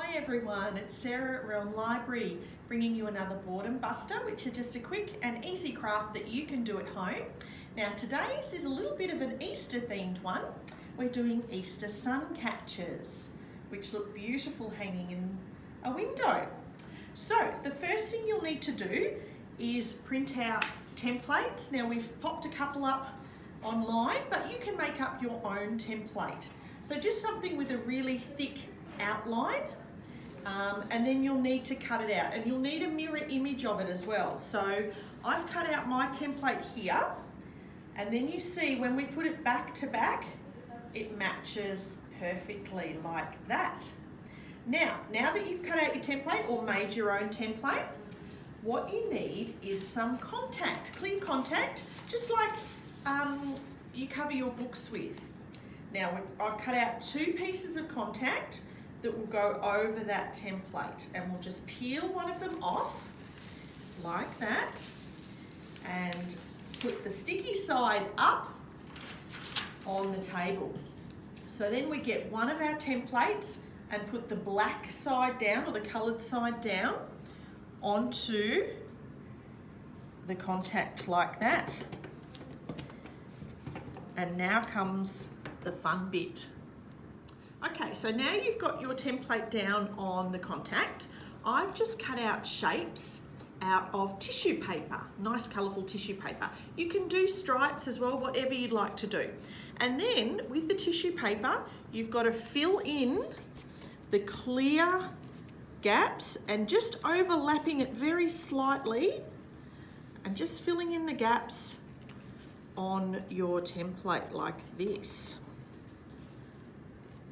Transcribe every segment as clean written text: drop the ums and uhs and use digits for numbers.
Hi everyone, it's Sarah at Realm Library bringing you another Boredom Buster, which is just a quick and easy craft that you can do at home. Now today's is a little bit of an Easter themed one. We're doing Easter sun catchers, which look beautiful hanging in a window. So the first thing you'll need to do is print out templates. Now we've popped a couple up online, but you can make up your own template. So just something with a really thick outline, and then you'll need to cut it out, and you'll need a mirror image of it as well. So I've cut out my template here, and then you see when we put it back to back, it matches perfectly like that. Now that you've cut out your template or made your own template, what you need is some contact, clear contact, just like you cover your books with. Now I've cut out 2 pieces of contact that will go over that template, and we'll just peel one of them off like that and put the sticky side up on the table. So then we get one of our templates and put the black side down, or the coloured side down, onto the contact like that. And now comes the fun bit. Okay, so now you've got your template down on the contact. I've just cut out shapes out of tissue paper, nice colourful tissue paper. You can do stripes as well, whatever you'd like to do. And then with the tissue paper, you've got to fill in the clear gaps and just overlapping it very slightly and just filling in the gaps on your template like this.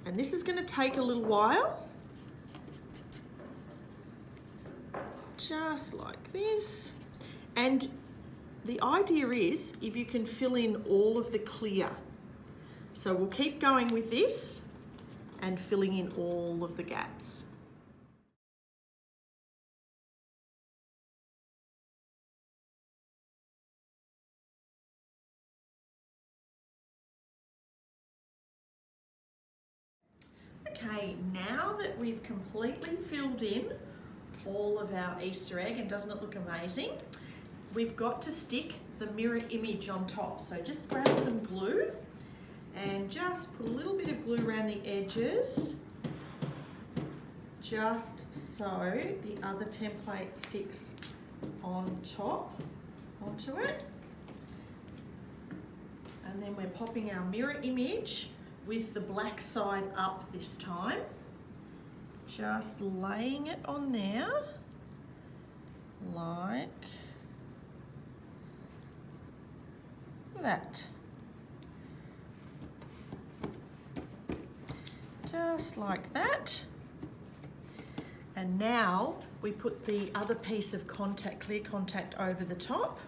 And this is going to take a little while, just like this. And the idea is if you can fill in all of the clear. So we'll keep going with this and filling in all of the gaps. Okay, now that we've completely filled in all of our Easter egg, and doesn't it look amazing? We've got to stick the mirror image on top. So just grab some glue and just put a little bit of glue around the edges, just so the other template sticks on top onto it. And then we're popping our mirror image with the black side up this time. Just laying it on there, like that. Just like that. And now we put the other piece of contact, clear contact, over the top.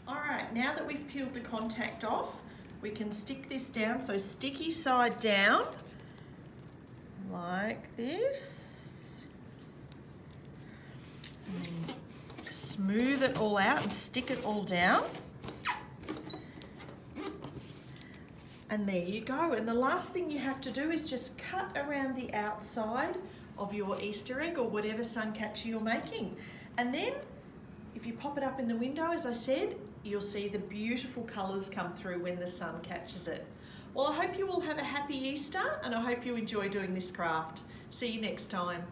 All right, now that we've peeled the contact off, we can stick this down, so sticky side down, like this. And smooth it all out and stick it all down. And there you go. And the last thing you have to do is just cut around the outside of your Easter egg or whatever sun catcher you're making. And then if you pop it up in the window, as I said, you'll see the beautiful colours come through when the sun catches it. Well, I hope you all have a happy Easter, and I hope you enjoy doing this craft. See you next time.